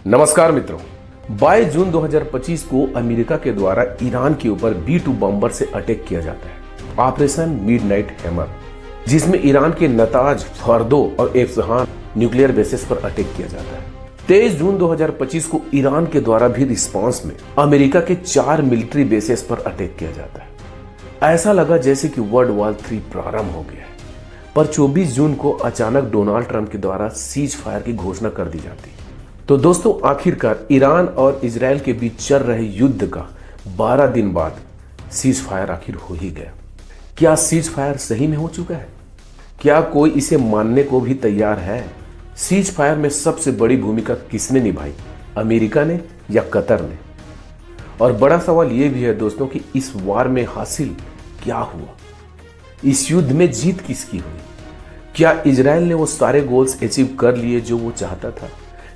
नमस्कार मित्रों, 22 जून 2025 को अमेरिका के द्वारा ईरान के ऊपर B-2 बम्बर से अटैक किया जाता है, ऑपरेशन मिडनाइट हैमर, जिसमें ईरान के नताज, फर्दो और इस्फहान न्यूक्लियर बेसिस पर अटैक किया जाता है। 23 जून 2025 को ईरान के द्वारा भी रिस्पांस में अमेरिका के 4 मिलिट्री बेसिस पर अटैक किया जाता है। ऐसा लगा जैसे कि वर्ल्ड वॉर 3 प्रारंभ हो गया है। पर 24 जून को अचानक डोनाल्ड ट्रंप के द्वारा सीज फायर की घोषणा कर दी जाती है। तो दोस्तों, आखिरकार ईरान और इजराइल के बीच चल रहे युद्ध का 12 दिन बाद सीज फायर आखिर हो ही गया। क्या सीज फायर सही में हो चुका है? क्या कोई इसे मानने को भी तैयार है? सीज फायर में सबसे बड़ी भूमिका किसने निभाई, अमेरिका ने या कतर ने? और बड़ा सवाल यह भी है दोस्तों कि इस वार में हासिल क्या हुआ, इस युद्ध में जीत किसकी हुई? क्या इजराइल ने वो सारे गोल्स अचीव कर लिए जो वो चाहता था?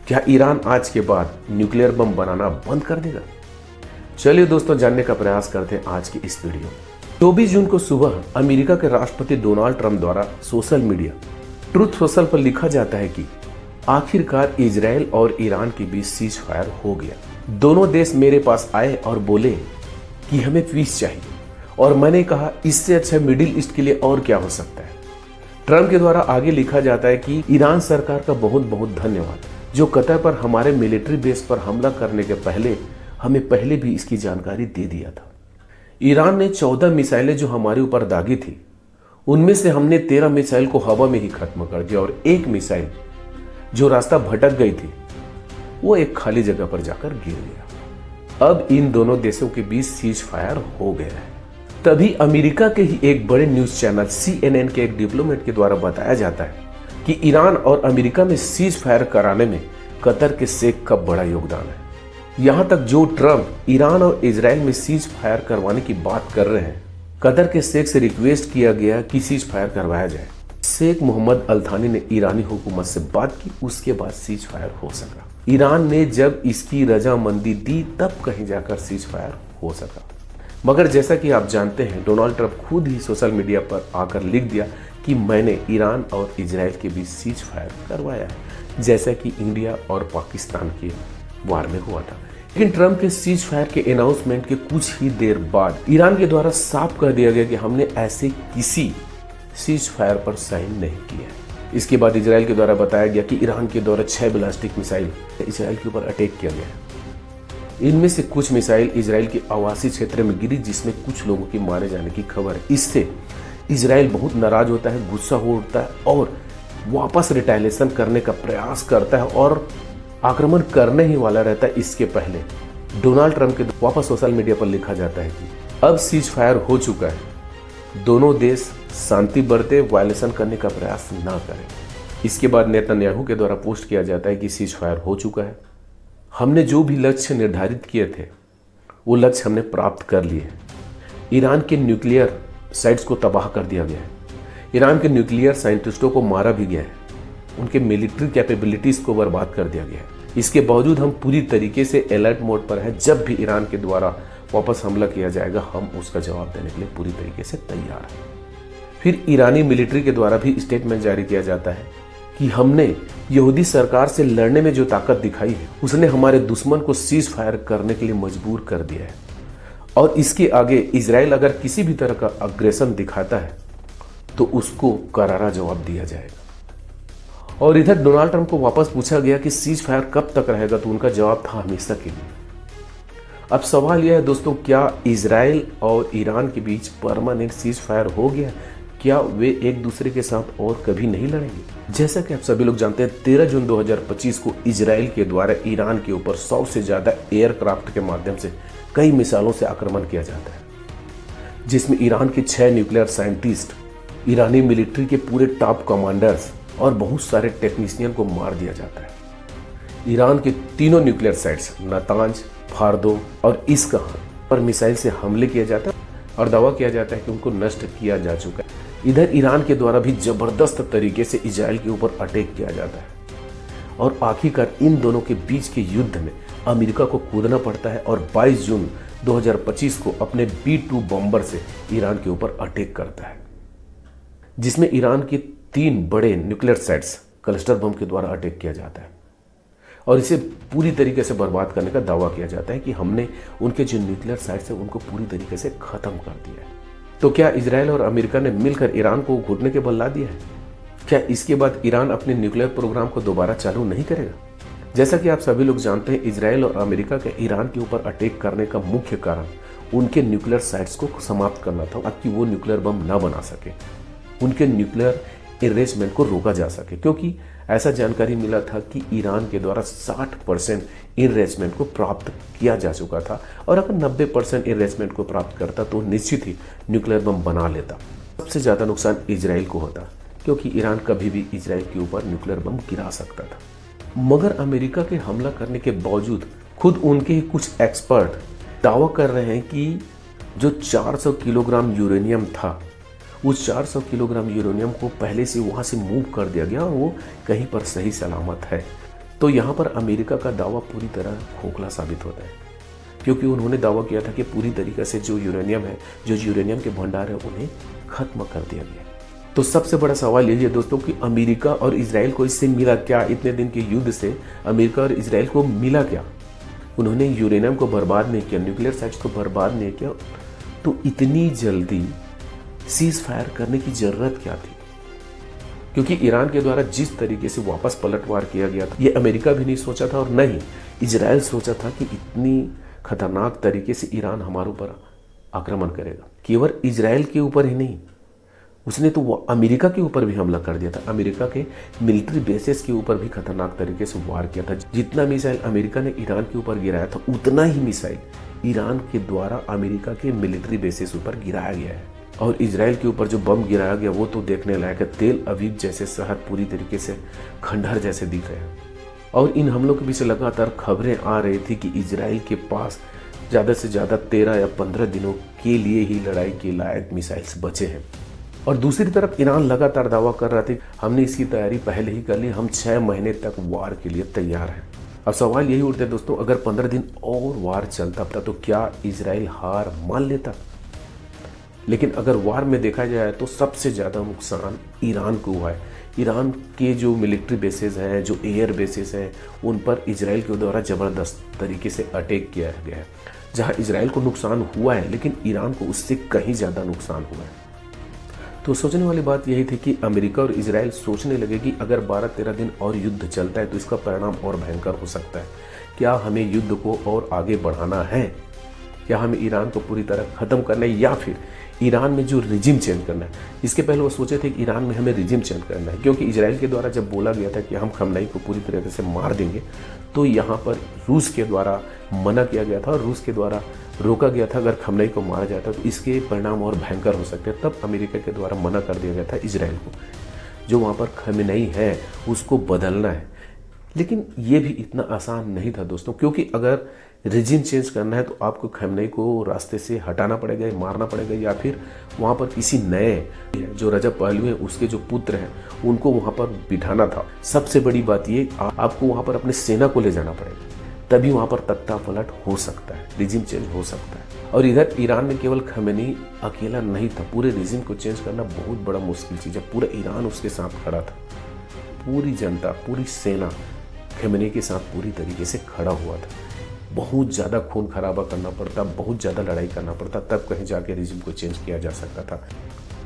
क्या ईरान आज के बाद न्यूक्लियर बम बनाना बंद कर देगा? चलिए दोस्तों, जानने का प्रयास करते हैं आज की इस वीडियो में। 24 जून को सुबह अमेरिका के राष्ट्रपति डोनाल्ड ट्रंप द्वारा सोशल मीडिया ट्रूथ सोशल पर लिखा जाता है कि आखिरकार इजराइल और ईरान के बीच सीज फायर हो गया। दोनों देश मेरे पास आए और बोले कि हमें पीस चाहिए, और मैंने कहा इससे अच्छा मिडिल ईस्ट के लिए और क्या हो सकता है। ट्रंप के द्वारा आगे लिखा जाता है कि ईरान सरकार का बहुत बहुत धन्यवाद, जो कतर पर हमारे मिलिट्री बेस पर हमला करने के पहले हमें पहले भी इसकी जानकारी दे दिया था। ईरान ने 14 मिसाइलें जो हमारे ऊपर दागी थी, उनमें से हमने 13 मिसाइल को हवा में ही खत्म कर दिया, और एक मिसाइल जो रास्ता भटक गई थी वो एक खाली जगह पर जाकर गिर गया। अब इन दोनों देशों के बीच सीज फायर हो गया है। तभी अमेरिका के ही एक बड़े न्यूज चैनल CNN के एक डिप्लोमेट के द्वारा बताया जाता है कि ईरान और अमेरिका में सीज फायर कराने में कतर के शेख का बड़ा योगदान है। यहां तक जो ट्रंप ईरान और इजराइल में सीज फायर करवाने की बात कर रहे हैं, कतर के शेख से रिक्वेस्ट किया गया कि सीज फायर करवाया जाए। शेख मोहम्मद अल थानी ने ईरानी हुकूमत से बात की, उसके बाद सीज फायर हो सका। ईरान ने जब इसकी रजामंदी दी तब कहीं जाकर सीज फायर हो सका। मगर जैसा कि आप जानते हैं, डोनाल्ड ट्रंप खुद ही सोशल मीडिया पर आकर लिख दिया कि मैंने ईरान और इजराइल के बीच सीज फायर करवाया है, जैसा कि इंडिया और पाकिस्तान के वार में हुआ था। लेकिन ट्रंप के सीज फायर के अनाउंसमेंट के कुछ ही देर बाद ईरान के द्वारा साफ कर दिया गया कि हमने ऐसे किसी सीज फायर पर साइन नहीं किया है। इसके बाद इजराइल के द्वारा बताया गया कि ईरान के द्वारा 6 बैलिस्टिक मिसाइल इजराइल के ऊपर अटैक किया गया है। इनमें से कुछ मिसाइल इजराइल के आवासीय क्षेत्र में गिरी, जिसमें कुछ लोगों के मारे जाने की खबर है। इससे इजराइल बहुत नाराज होता है, गुस्सा हो उठता है और वापस रिटालिएशन करने का प्रयास करता है और आक्रमण करने ही वाला रहता है। इसके पहले डोनाल्ड ट्रंप के वापस सोशल मीडिया पर लिखा जाता है कि अब सीज फायर हो चुका है, दोनों देश शांति बरते, वायलेशन करने का प्रयास ना करें। इसके बाद नेतन्याहू के द्वारा पोस्ट किया जाता है कि सीज फायर हो चुका है, हमने जो भी लक्ष्य निर्धारित किए थे वो लक्ष्य हमने प्राप्त कर लिए। ईरान के न्यूक्लियर साइट्स को तबाह कर दिया गया है, ईरान के न्यूक्लियर साइंटिस्टों को मारा भी गया है, उनके मिलिट्री कैपेबिलिटीज को बर्बाद कर दिया गया है। इसके बावजूद हम पूरी तरीके से अलर्ट मोड पर है। जब भी ईरान के द्वारा वापस हमला किया जाएगा, हम उसका जवाब देने के लिए पूरी तरीके से तैयार हैं। फिर ईरानी मिलिट्री के द्वारा भी स्टेटमेंट जारी किया जाता है कि हमने यहूदी सरकार से लड़ने में जो ताकत दिखाई है, उसने हमारे दुश्मन को सीज फायर करने के लिए मजबूर कर दिया है, और इसके आगे इजराइल अगर किसी भी तरह का अग्रेशन दिखाता है तो उसको करारा जवाब दिया जाएगा। और इधर डोनाल्ड ट्रंप को वापस पूछा गया कि सीज फायर कब तक रहेगा, तो उनका जवाब था हमेशा के लिए। अब सवाल यह है दोस्तों, क्या इजराइल और ईरान के बीच परमानेंट सीज फायर हो गया? क्या वे एक दूसरे के साथ और कभी नहीं लड़ेंगे? जैसा कि आप सभी लोग जानते हैं, 13 जून 2025 को इजराइल के द्वारा ईरान के ऊपर 100 से ज्यादा एयरक्राफ्ट के माध्यम से कई मिसाइलों से आक्रमण किया जाता है, जिसमें ईरान के 6 न्यूक्लियर साइंटिस्ट, ईरानी मिलिट्री के पूरे टॉप कमांडर्स और बहुत सारे टेक्नीशियन को मार दिया जाता है। ईरान के तीनों न्यूक्लियर साइट्स नातांज, फार्दो और इस्फहान पर मिसाइल से हमले किया जाता है और दावा किया जाता है कि उनको नष्ट किया जा चुका है। इधर ईरान के द्वारा भी जबरदस्त तरीके से इजराइल के ऊपर अटैक किया जाता है, और आखिरकार इन दोनों के बीच के युद्ध में अमेरिका को कूदना पड़ता है और 22 जून 2025 को अपने B-2 बम्बर से ईरान के ऊपर अटैक करता है, जिसमें ईरान के 3 बड़े न्यूक्लियर साइट्स क्लस्टर बम के द्वारा अटैक किया जाता है। और इसे पूरी तरीके से बर्बाद करने का दावा किया जाता है कि हमने उनके जो न्यूक्लियर साइट्स है उनको पूरी तरीके से खत्म कर दिया है। तो क्या इजराइल और अमेरिका ने मिलकर ईरान को घुटने के बल ला दिया है? क्या इसके बाद ईरान अपने न्यूक्लियर प्रोग्राम को दोबारा चालू नहीं करेगा? जैसा कि आप सभी लोग जानते हैं, इजराइल और अमेरिका के ईरान के ऊपर अटैक करने का मुख्य कारण उनके न्यूक्लियर साइट्स को समाप्त करना था ताकि वो न्यूक्लियर बम न बना सके, उनके न्यूक्लियर इरेजमेंट को रोका जा सके। क्योंकि ऐसा जानकारी मिला था कि ईरान के द्वारा 60% इरेजमेंट को प्राप्त किया जा चुका था और अगर 90% इरेजमेंट को प्राप्त करता तो निश्चित ही न्यूक्लियर बम बना लेता। सबसे ज़्यादा नुकसान इजराइल को होता क्योंकि ईरान कभी भी इजराइल के ऊपर न्यूक्लियर बम गिरा सकता था। मगर अमेरिका के हमला करने के बावजूद खुद उनके ही कुछ एक्सपर्ट दावा कर रहे हैं कि जो 400 किलोग्राम यूरेनियम था, उस 400 किलोग्राम यूरेनियम को पहले से वहाँ से मूव कर दिया गया और वो कहीं पर सही सलामत है। तो यहाँ पर अमेरिका का दावा पूरी तरह खोखला साबित होता है क्योंकि उन्होंने दावा किया था कि पूरी तरीके से जो यूरेनियम है, जो यूरेनियम के भंडार है, उन्हें खत्म कर दिया गया। तो सबसे बड़ा सवाल यही है दोस्तों कि अमेरिका और इजराइल को इससे मिला क्या? इतने दिन के युद्ध से अमेरिका और इजराइल को मिला क्या? उन्होंने यूरेनियम को बर्बाद नहीं किया, न्यूक्लियर साइट्स को बर्बाद नहीं किया, तो इतनी जल्दी सीज फायर करने की जरूरत क्या थी? क्योंकि ईरान के द्वारा जिस तरीके से वापस पलटवार किया गया था, ये अमेरिका भी नहीं सोचा था और न ही इजराइल सोचा था कि इतनी खतरनाक तरीके से ईरान हमारे ऊपर आक्रमण करेगा। केवल इजराइल के ऊपर ही नहीं, उसने तो वो अमेरिका के ऊपर भी हमला कर दिया था। अमेरिका के मिलिट्री बेसेस के ऊपर भी खतरनाक तरीके से वार किया था। जितना मिसाइल अमेरिका ने ईरान के ऊपर गिराया था, उतना ही मिसाइल ईरान के द्वारा अमेरिका के मिलिट्री बेसेस ऊपर गिराया गया है। और इजराइल के ऊपर जो बम गिराया गया वो तो देखने लायक है। तेल अवीव जैसे शहर पूरी तरीके से खंडहर जैसे दिख रहे हैं। और इन हमलों के पीछे लगातार खबरें आ रही थी कि इजराइल के पास ज़्यादा से ज़्यादा 13 या 15 दिनों के लिए ही लड़ाई के लायक मिसाइल्स बचे हैं। और दूसरी तरफ ईरान लगातार दावा कर रहा था हमने इसकी तैयारी पहले ही कर ली, हम 6 महीने तक वार के लिए तैयार हैं। अब सवाल यही उठते दोस्तों, अगर 15 दिन और वार चलता तो क्या इजराइल हार मान लेता? लेकिन अगर वार में देखा जाए तो सबसे ज़्यादा नुकसान ईरान को हुआ है। ईरान के जो मिलिट्री बेसेस हैं, जो एयर बेसेस हैं, उन पर इजराइल के द्वारा ज़बरदस्त तरीके से अटैक किया गया है। जहां इजराइल को नुकसान हुआ है लेकिन ईरान को उससे कहीं ज़्यादा नुकसान हुआ है। तो सोचने वाली बात यही थी कि अमेरिका और इजराइल सोचने लगे कि अगर 12-13 दिन और युद्ध चलता है तो इसका परिणाम और भयंकर हो सकता है। क्या हमें युद्ध को और आगे बढ़ाना है? क्या हमें ईरान को पूरी तरह ख़त्म करना है या फिर ईरान में जो रिजिम चेंज करना है? इसके पहले वो सोचे थे कि ईरान में हमें रिजिम चेंज करना है, क्योंकि इजराइल के द्वारा जब बोला गया था कि हम खमनाई को पूरी तरीके से मार देंगे तो यहाँ पर रूस के द्वारा मना किया गया था और रूस के द्वारा रोका गया था अगर खमनाई को मारा जाता तो इसके परिणाम और भयंकर हो सकते हैं। तब अमेरिका के द्वारा मना कर दिया गया था इजराइल को, जो वहाँ पर खमनाई है उसको बदलना है। लेकिन ये भी इतना आसान नहीं था दोस्तों, क्योंकि अगर रिजिम चेंज करना है तो आपको खमनाई को रास्ते से हटाना पड़ेगा, मारना पड़ेगा, या फिर वहाँ पर किसी नए जो रजब पहलवी हैं उसके जो पुत्र हैं उनको वहाँ पर बिठाना था। सबसे बड़ी बात ये, आपको वहाँ पर अपने सेना को ले जाना पड़ेगा, तभी वहाँ पर तख्ता पलट हो सकता है, रिजिम चेंज हो सकता है। और इधर ईरान में केवल खमेनी अकेला नहीं था, पूरे रिजिम को चेंज करना बहुत बड़ा मुश्किल चीज़ है। पूरा ईरान उसके साथ खड़ा था, पूरी जनता, पूरी सेना खमेनी के साथ पूरी तरीके से खड़ा हुआ था। बहुत ज़्यादा खून खराबा करना पड़ता, बहुत ज़्यादा लड़ाई करना पड़ता, तब कहीं जाके रिजिम को चेंज किया जा सकता था।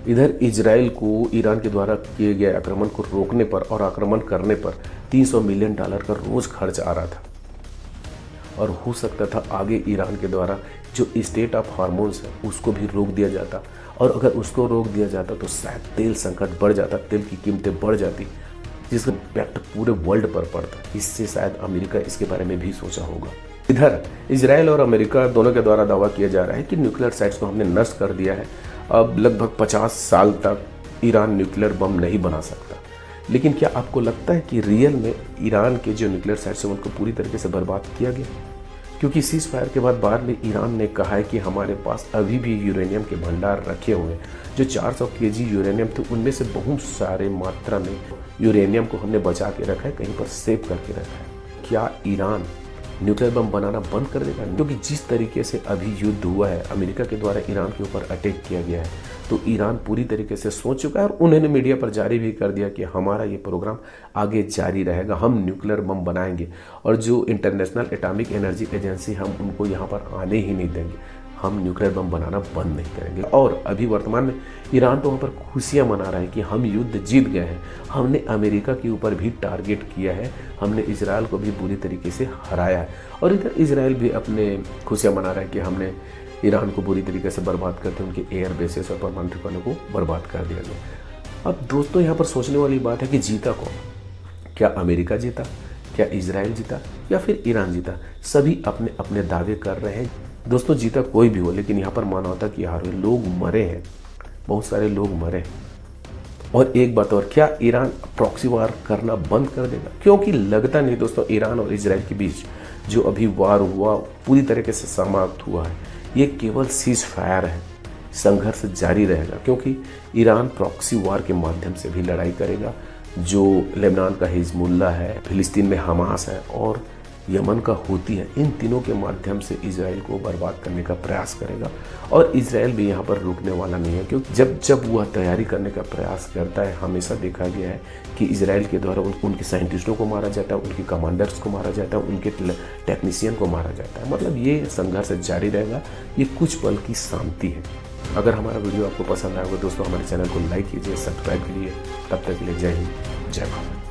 इधर इजराइल को ईरान के द्वारा किए गए आक्रमण को रोकने पर और आक्रमण करने पर $300 मिलियन का रोज़ खर्च आ रहा था। और हो सकता था आगे ईरान के द्वारा जो स्टेट ऑफ हार्मोन्स है उसको भी रोक दिया जाता, और अगर उसको रोक दिया जाता तो शायद तेल संकट बढ़ जाता, तेल की कीमतें बढ़ जाती, जिसका इम्पैक्ट पूरे वर्ल्ड पर पड़ता। इससे शायद अमेरिका इसके बारे में भी सोचा होगा। इधर इजराइल और अमेरिका दोनों के द्वारा दावा किया जा रहा है कि न्यूक्लियर साइट्स को हमने नष्ट कर दिया है, अब लगभग 50 साल तक ईरान न्यूक्लियर बम नहीं बना सकता। लेकिन क्या आपको लगता है कि रियल में ईरान के जो न्यूक्लियर साइट्स हैं उनको पूरी तरीके से बर्बाद किया गया? क्योंकि सीज फायर के बाद बाद में ईरान ने कहा है कि हमारे पास अभी भी यूरेनियम के भंडार रखे हुए हैं। जो 400 केजी यूरेनियम थे उनमें से बहुत सारे मात्रा में यूरेनियम को हमने बचा के रखा है, कहीं पर सेव करके रखा है। क्या ईरान न्यूक्लियर बम बनाना बंद कर देगा? क्योंकि जिस तरीके से अभी युद्ध हुआ है, अमेरिका के द्वारा ईरान के ऊपर अटैक किया गया है, तो ईरान पूरी तरीके से सोच चुका है और उन्होंने मीडिया पर जारी भी कर दिया कि हमारा ये प्रोग्राम आगे जारी रहेगा, हम न्यूक्लियर बम बनाएंगे और जो इंटरनेशनल एटॉमिक एनर्जी एजेंसी, हम उनको यहाँ पर आने ही नहीं देंगे, हम न्यूक्लियर बम बनाना बंद नहीं करेंगे। और अभी वर्तमान में ईरान तो वहाँ पर खुशियाँ मना रहा है कि हम युद्ध जीत गए हैं, हमने अमेरिका के ऊपर भी टारगेट किया है, हमने इजराइल को भी बुरी तरीके से हराया है। और इधर इजराइल भी अपने खुशियाँ मना रहा है कि हमने ईरान को बुरी तरीके से बर्बाद करके उनके एयर बेसेस और परमाणु ठिकानों को बर्बाद कर दिया गया। अब दोस्तों यहाँ पर सोचने वाली बात है कि जीता कौन? क्या अमेरिका जीता, क्या इजराइल जीता, या फिर ईरान जीता? सभी अपने अपने दावे कर रहे हैं। दोस्तों जीता कोई भी हो, लेकिन यहाँ पर मानवता की हार हुई, लोग मरे हैं, बहुत सारे लोग मरे। और एक बात और, क्या ईरान प्रॉक्सी वार करना बंद कर देगा? क्योंकि लगता नहीं दोस्तों ईरान और इजराइल के बीच जो अभी वार हुआ पूरी तरीके से समाप्त हुआ है, ये केवल सीज फायर है, संघर्ष जारी रहेगा। क्योंकि ईरान प्रॉक्सी वार के माध्यम से भी लड़ाई करेगा, जो लेबनान का हिजबुल्लाह है, फिलिस्तीन में हमास है और यमन का हूती है, इन तीनों के माध्यम से इजराइल को बर्बाद करने का प्रयास करेगा। और इजराइल भी यहाँ पर रुकने वाला नहीं है, क्योंकि जब वह तैयारी करने का प्रयास करता है, हमेशा देखा गया है कि इजराइल के द्वारा उनके साइंटिस्टों को मारा जाता है, उनके कमांडर्स को मारा जाता है, उनके टेक्नीशियन को मारा जाता है। मतलब ये संघर्ष जारी रहेगा, ये कुछ पल की शांति है। अगर हमारा वीडियो आपको पसंद आएगा दोस्तों, हमारे चैनल को लाइक कीजिए, सब्सक्राइब कीजिए। तब तक के लिए जय हिंद, जय भारत।